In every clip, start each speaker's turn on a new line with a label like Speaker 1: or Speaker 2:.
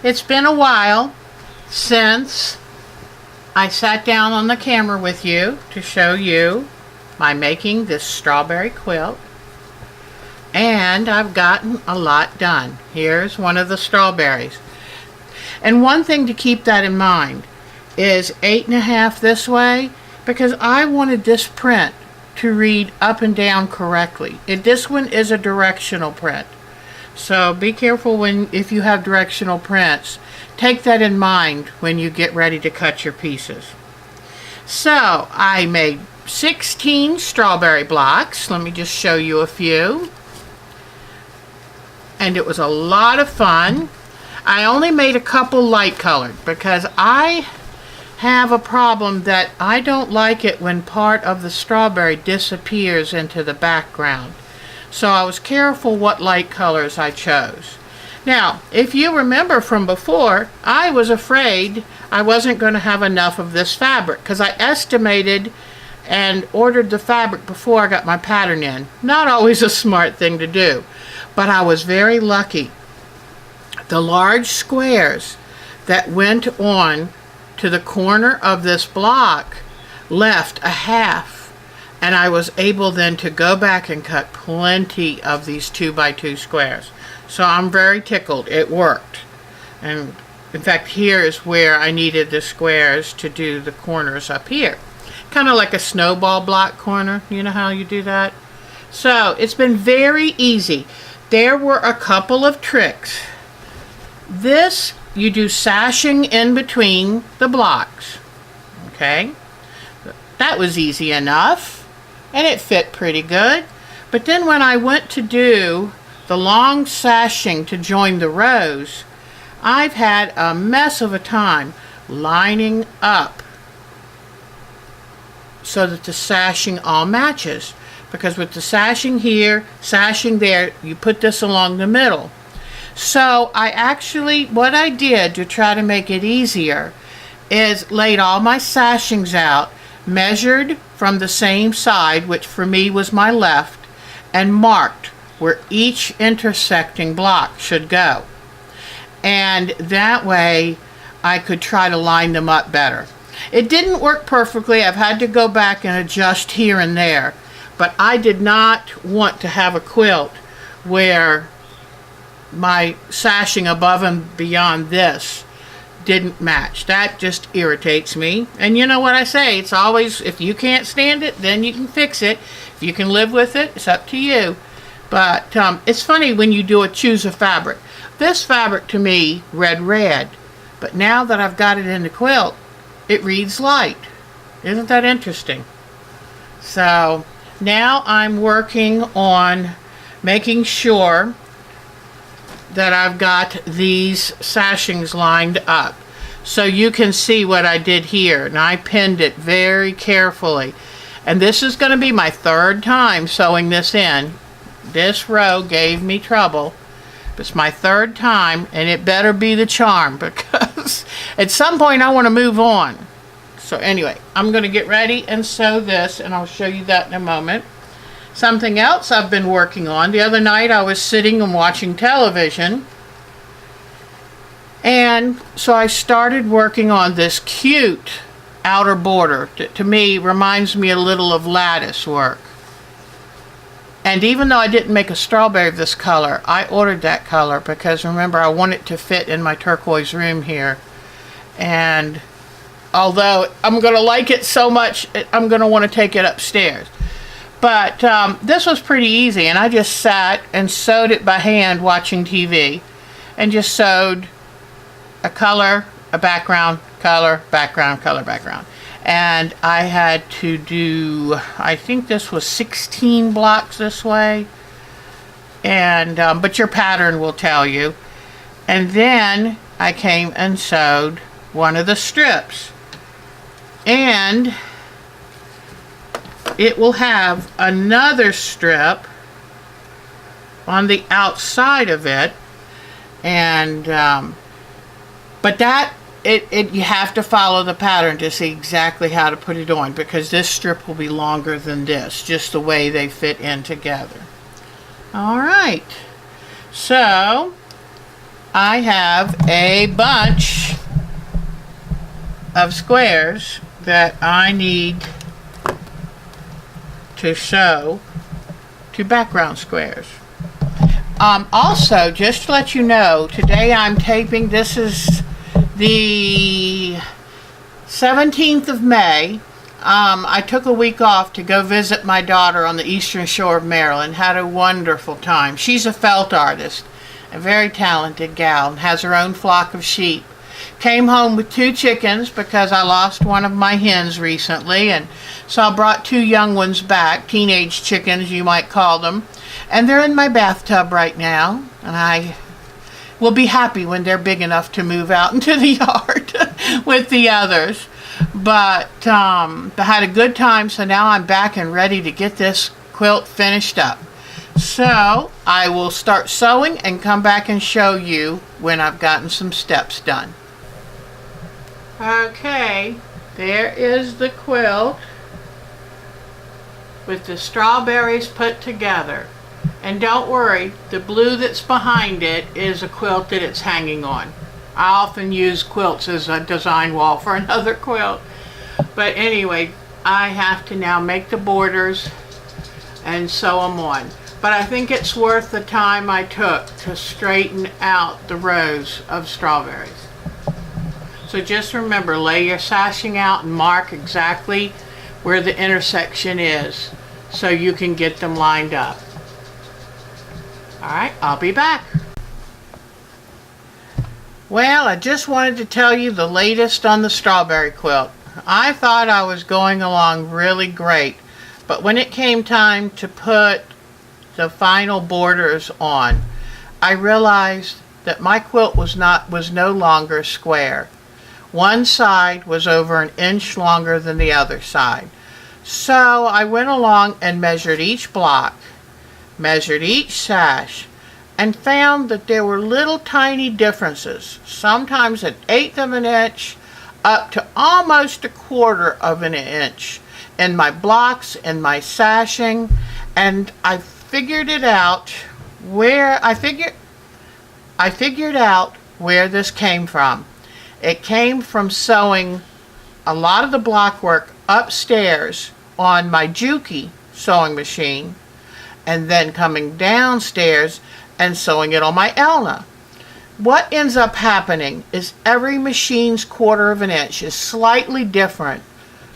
Speaker 1: It's been a while since I sat down on the camera with you to show you my making this strawberry quilt, and I've gotten a lot done. Here's one of the strawberries. And one thing to keep that in mind is 8.5 this way, because I wanted this print to read up and down correctly. This one is a directional print. So be careful if you have directional prints. Take that in mind when you get ready to cut your pieces. So I made 16 strawberry blocks. Let me just show you a few. And it was a lot of fun. I only made a couple light colored because I have a problem that I don't like it when part of the strawberry disappears into the background. So I was careful what light colors I chose. Now, if you remember from before, I was afraid I wasn't going to have enough of this fabric because I estimated and ordered the fabric before I got my pattern in. Not always a smart thing to do, but I was very lucky. The large squares that went on to the corner of this block left a half. And I was able then to go back and cut plenty of these 2x2 squares. So I'm very tickled. It worked. And in fact, here is where I needed the squares to do the corners up here. Kind of like a snowball block corner. You know how you do that? So it's been very easy. There were a couple of tricks. This, you do sashing in between the blocks. Okay? That was easy enough. And it fit pretty good. But then when I went to do the long sashing to join the rows, I've had a mess of a time lining up so that the sashing all matches. Because with the sashing here, sashing there, you put this along the middle. So I actually, what I did to try to make it easier is laid all my sashings out, measured from the same side, which for me was my left, and marked where each intersecting block should go. And that way I could try to line them up better. It didn't work perfectly. I've had to go back and adjust here and there, but I did not want to have a quilt where my sashing above and beyond this didn't match. That just irritates me. And you know what I say, it's always, if you can't stand it, then you can fix it. If you can live with it, it's up to you. But it's funny when you choose a fabric. This fabric to me read red, but now that I've got it in the quilt, it reads light. Isn't that interesting? So now I'm working on making sure that I've got these sashings lined up so you can see what I did here. And I pinned it very carefully. And this is going to be my third time sewing this in. This row gave me trouble. It's my third time, and it better be the charm because at some point I want to move on. So anyway, I'm going to get ready and sew this, and I'll show you that in a moment. Something else I've been working on. The other night I was sitting and watching television, and so I started working on this cute outer border that to me reminds me a little of lattice work. And even though I didn't make a strawberry of this color, I ordered that color because remember I want it to fit in my turquoise room here. And although I'm going to like it so much, I'm going to want to take it upstairs. But this was pretty easy, and I just sat and sewed it by hand watching TV, and just sewed a color, a background, color, background, color, background. And I had to do, I think this was 16 blocks this way, and but your pattern will tell you. And then I came and sewed one of the strips, and it will have another strip on the outside of it, and but that you have to follow the pattern to see exactly how to put it on, because this strip will be longer than this, just the way they fit in together. All right, so I have a bunch of squares that I need to sew to background squares. Also, just to let you know, today I'm taping, this is the 17th of May. I took a week off to go visit my daughter on the eastern shore of Maryland. Had a wonderful time. She's a felt artist, a very talented gal, and has her own flock of sheep. Came home with 2 chickens because I lost one of my hens recently, and so I brought 2 young ones back, teenage chickens you might call them, and they're in my bathtub right now, and I will be happy when they're big enough to move out into the yard with the others. But I had a good time, so now I'm back and ready to get this quilt finished up. So I will start sewing and come back and show you when I've gotten some steps done. Okay, there is the quilt with the strawberries put together. And don't worry, the blue that's behind it is a quilt that it's hanging on. I often use quilts as a design wall for another quilt. But anyway, I have to now make the borders and sew them on. But I think it's worth the time I took to straighten out the rows of strawberries. So just remember, lay your sashing out and mark exactly where the intersection is so you can get them lined up. Alright, I'll be back. Well, I just wanted to tell you the latest on the strawberry quilt. I thought I was going along really great, but when it came time to put the final borders on, I realized that my quilt was no longer square. One side was over an inch longer than the other side. So I went along and measured each block, measured each sash, and found that there were little tiny differences, sometimes 1/8 of an inch up to almost 1/4 of an inch in my blocks and my sashing, and I figured out where this came from. It came from sewing a lot of the block work upstairs on my Juki sewing machine and then coming downstairs and sewing it on my Elna. What ends up happening is every machine's 1/4 of an inch is slightly different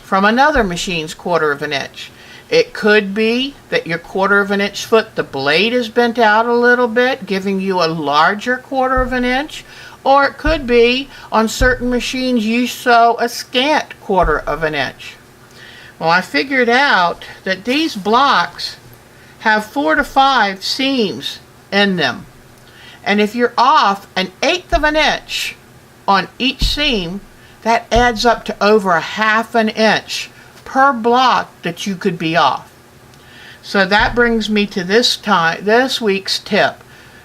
Speaker 1: from another machine's 1/4 of an inch. It could be that your 1/4 of an inch foot, the blade is bent out a little bit, giving you a larger 1/4 of an inch, or it could be on certain machines you sew a scant 1/4 of an inch. Well, I figured out that these blocks have 4 to 5 seams in them. And if you're off 1/8 of an inch on each seam, that adds up to over 1/2 an inch per block that you could be off. So that brings me to this week's tip,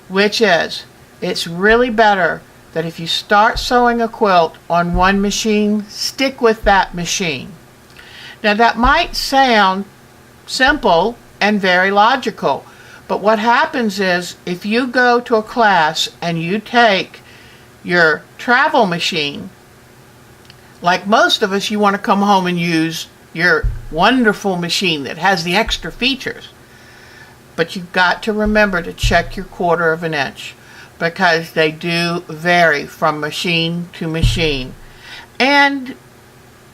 Speaker 1: which is it's really better that if you start sewing a quilt on one machine, stick with that machine. Now that might sound simple and very logical, but what happens is if you go to a class and you take your travel machine, like most of us, you want to come home and use your wonderful machine that has the extra features. But you've got to remember to check your 1/4 of an inch, because they do vary from machine to machine. And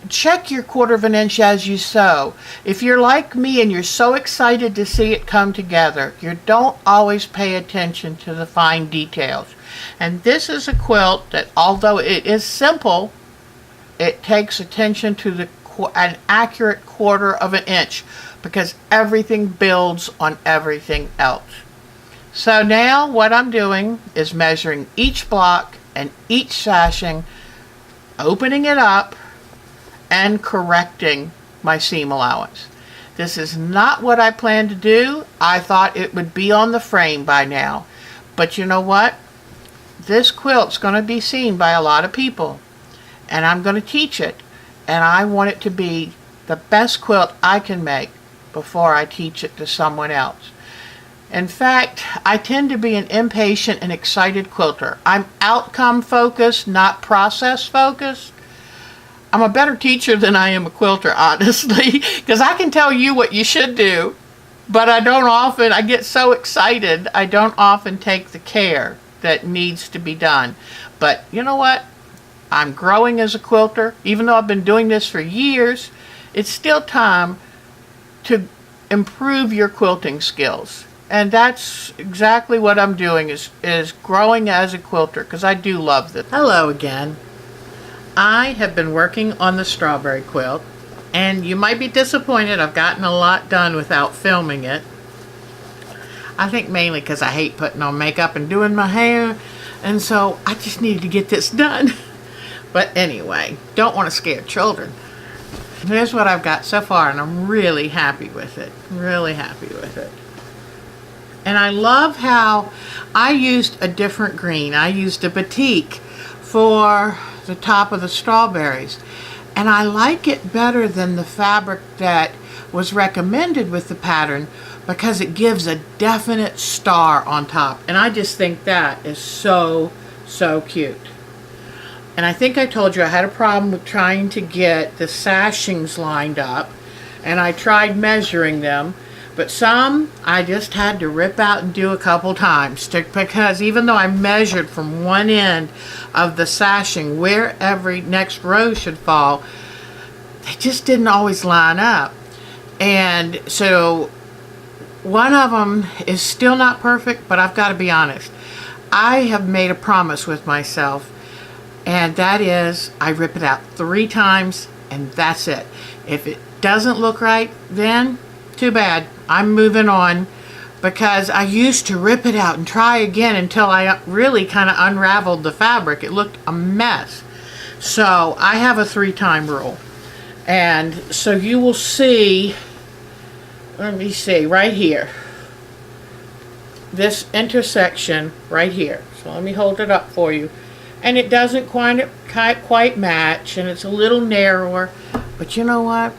Speaker 1: check your 1/4 of an inch as you sew. If you're like me and you're so excited to see it come together, you don't always pay attention to the fine details. And this is a quilt that, although it is simple, it takes attention to an accurate 1/4 of an inch, because everything builds on everything else. So now what I'm doing is measuring each block and each sashing, opening it up, and correcting my seam allowance. This is not what I planned to do. I thought it would be on the frame by now. But you know what? This quilt's going to be seen by a lot of people, and I'm going to teach it, and I want it to be the best quilt I can make before I teach it to someone else. In fact, I tend to be an impatient and excited quilter. I'm outcome focused, not process focused. I'm a better teacher than I am a quilter, honestly, because I can tell you what you should do, but I get so excited, I don't often take the care that needs to be done. But you know what? I'm growing as a quilter. Even though I've been doing this for years, it's still time to improve your quilting skills. And that's exactly what I'm doing, is growing as a quilter, because I do love this. Hello again. I have been working on the strawberry quilt, and you might be disappointed I've gotten a lot done without filming it. I think mainly because I hate putting on makeup and doing my hair, and so I just needed to get this done. But anyway, don't want to scare children. Here's what I've got so far, and I'm really happy with it. Really happy with it. And I love how I used a different green. I used a batik for the top of the strawberries. And I like it better than the fabric that was recommended with the pattern because it gives a definite star on top. And I just think that is so, so cute. And I think I told you I had a problem with trying to get the sashings lined up. And I tried measuring them. But some I just had to rip out and do a couple times because even though I measured from one end of the sashing where every next row should fall, they just didn't always line up. And so one of them is still not perfect, but I've got to be honest. I have made a promise with myself, and that is I rip it out 3 times and that's it. If it doesn't look right, then too bad. I'm moving on, because I used to rip it out and try again until I really kind of unraveled the fabric. It looked a mess. So I have a 3-time rule. And so you will see, let me see, right here. This intersection right here. So let me hold it up for you. And it doesn't quite match, and it's a little narrower. But you know what?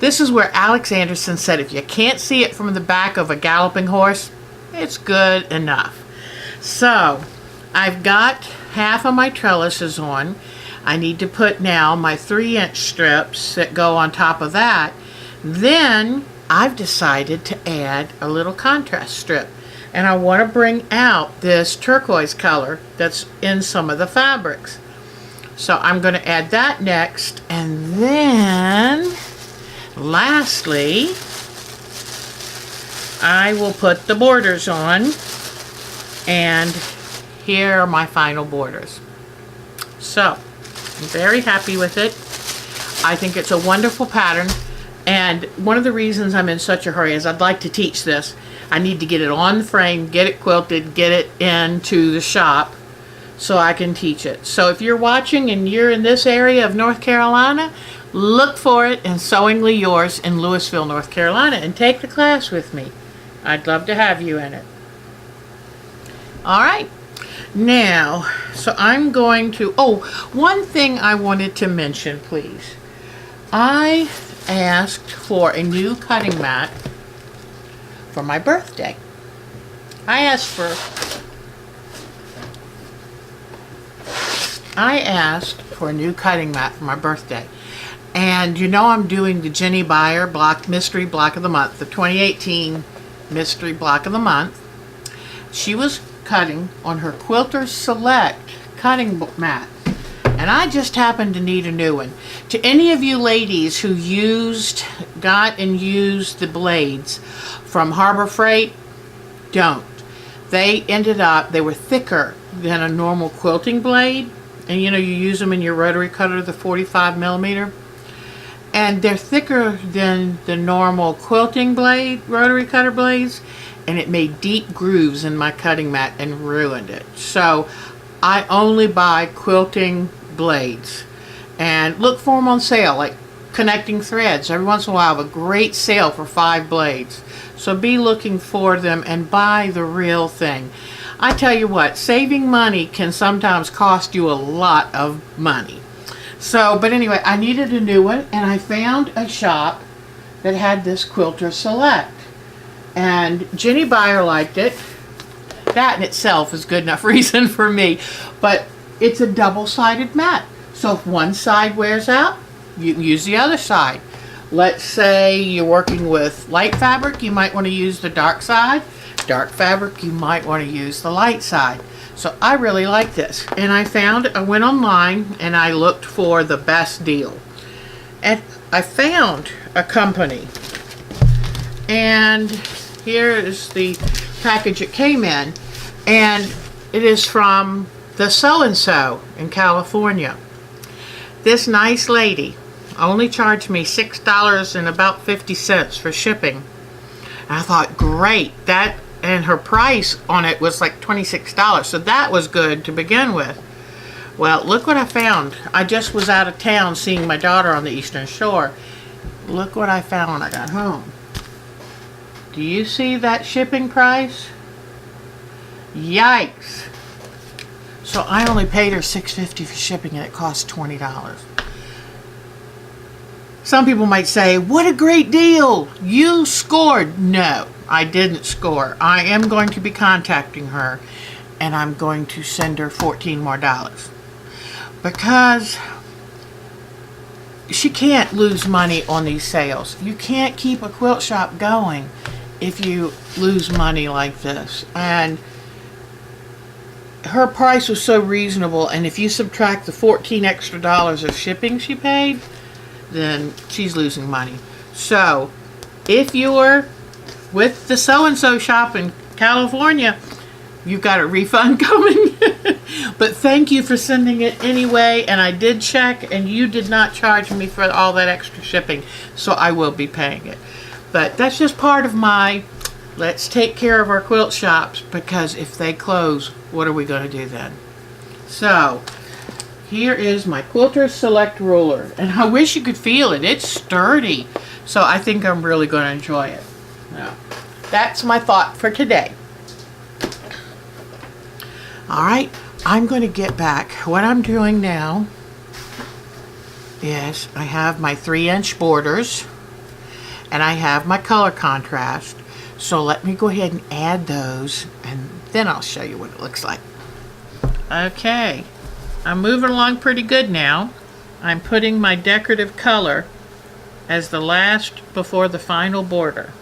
Speaker 1: This is where Alex Anderson said if you can't see it from the back of a galloping horse, it's good enough. So I've got half of my trellises on. I need to put now my 3-inch strips that go on top of that. Then I've decided to add a little contrast strip. And I want to bring out this turquoise color that's in some of the fabrics. So I'm going to add that next, and then lastly, I will put the borders on, and here are my final borders. So, I'm very happy with it. I think it's a wonderful pattern, and one of the reasons I'm in such a hurry is I'd like to teach this. I need to get it on the frame, get it quilted, get it into the shop so I can teach it. So if you're watching and you're in this area of North Carolina, look for it in Sewingly Yours in Louisville, North Carolina, and take the class with me. I'd love to have you in it. All right. Now, so I'm going to, one thing I wanted to mention, please. I asked for a new cutting mat for my birthday. I asked for a new cutting mat for my birthday. And you know I'm doing the Jenny Beyer Mystery Block of the Month, the 2018 Mystery Block of the Month. She was cutting on her Quilter Select cutting mat. And I just happened to need a new one. To any of you ladies who got and used the blades from Harbor Freight, don't. They were thicker than a normal quilting blade. And you know, you use them in your rotary cutter, the 45 millimeter. And they're thicker than the normal quilting blade, rotary cutter blades. And it made deep grooves in my cutting mat and ruined it. So I only buy quilting blades. And look for them on sale, like Connecting Threads. Every once in a while I have a great sale for 5 blades. So be looking for them and buy the real thing. I tell you what, saving money can sometimes cost you a lot of money. So, but anyway, I needed a new one, and I found a shop that had this Quilter Select. And Jenny Beyer liked it. That in itself is good enough reason for me. But it's a double-sided mat. So if one side wears out, you can use the other side. Let's say you're working with light fabric, you might want to use the dark side. Dark fabric, you might want to use the light side. So I really like this. And I went online and I looked for the best deal. And I found a company. And here is the package it came in. And it is from the so-and-so in California. This nice lady only charged me $6 and about 50 cents for shipping. And I thought, great, that, and her price on it was like $26, so that was good to begin with. Well, look what I found. I just was out of town seeing my daughter on the Eastern Shore. Look what I found when I got home. Do you see that shipping price? Yikes. So I only paid her $6.50 for shipping and it cost $20. Some people might say, what a great deal. You scored. No, I didn't score. I am going to be contacting her and I'm going to send her $14 more. Because she can't lose money on these sales. You can't keep a quilt shop going if you lose money like this. And her price was so reasonable, and if you subtract the $14 extra of shipping she paid, then she's losing money. So if you're with the so-and-so shop in California, you've got a refund coming. But thank you for sending it anyway, and I did check and you did not charge me for all that extra shipping, so I will be paying it. But that's just part of my let's take care of our quilt shops, because if they close, what are we going to do then? So here is my Quilter Select Ruler, and I wish you could feel it. It's sturdy, so I think I'm really going to enjoy it. Now, that's my thought for today. Alright, I'm going to get back. What I'm doing now is I have my 3-inch borders and I have my color contrast. So let me go ahead and add those and then I'll show you what it looks like. Okay, I'm moving along pretty good now. I'm putting my decorative color as the last before the final border.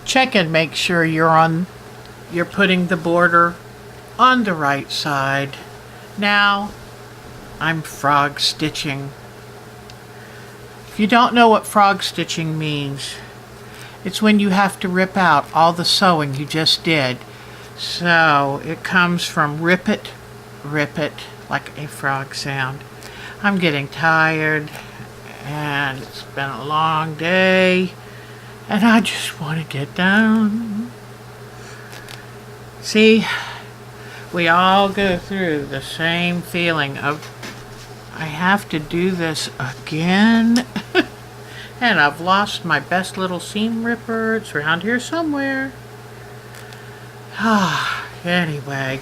Speaker 1: check and make sure you're putting the border on the right side. Now I'm frog stitching. If you don't know what frog stitching means, it's when you have to rip out all the sewing you just did. So it comes from rip it, like a frog sound. I'm getting tired and it's been a long day and I just want to get down. See, we all go through the same feeling of, I have to do this again. And I've lost my best little seam ripper. It's around here somewhere. Anyway,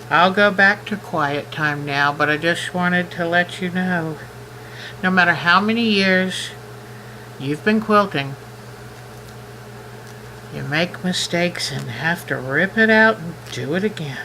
Speaker 1: I'll go back to quiet time now, but I just wanted to let you know, no matter how many years you've been quilting, you make mistakes and have to rip it out and do it again.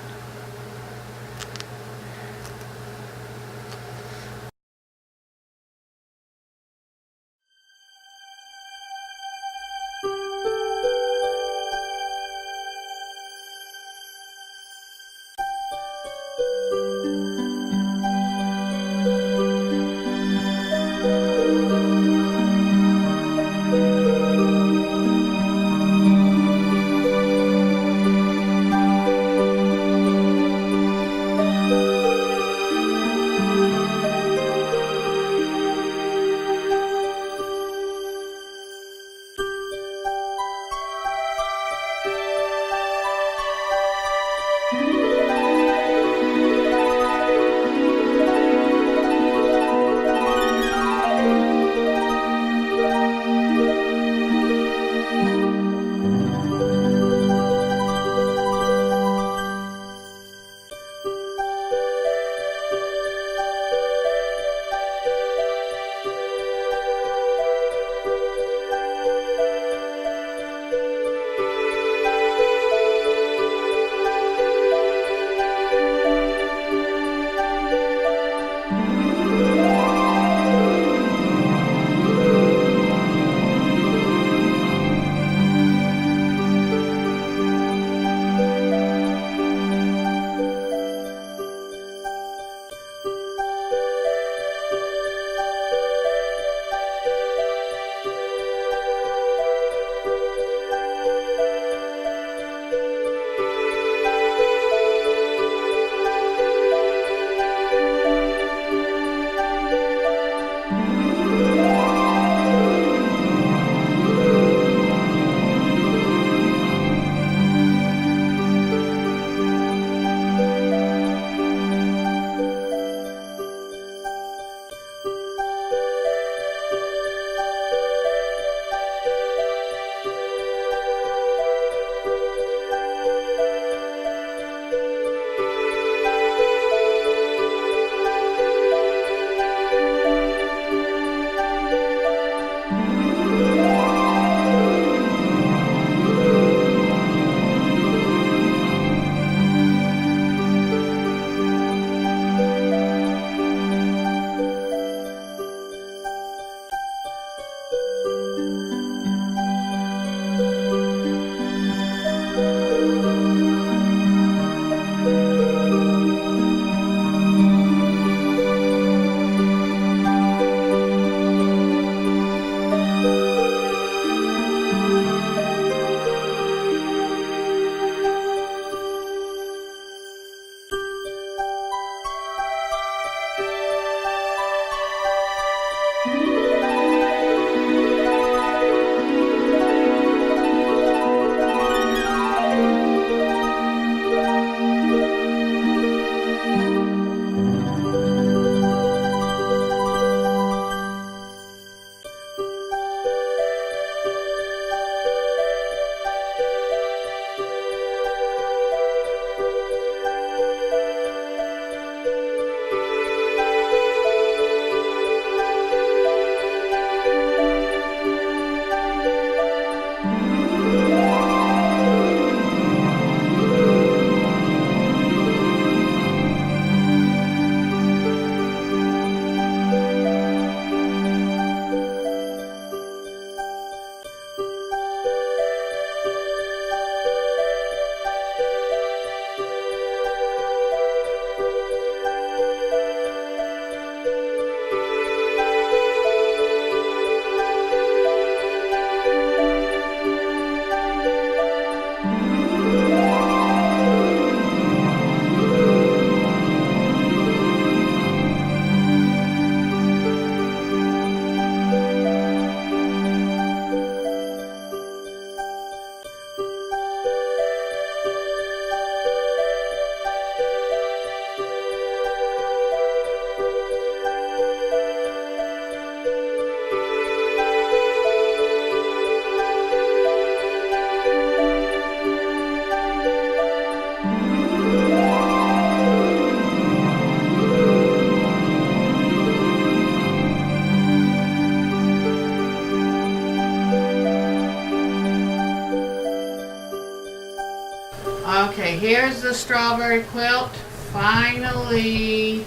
Speaker 1: the strawberry quilt finally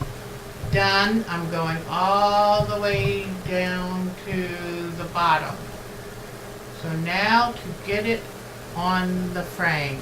Speaker 1: done. I'm going all the way down to the bottom. So now to get it on the frame.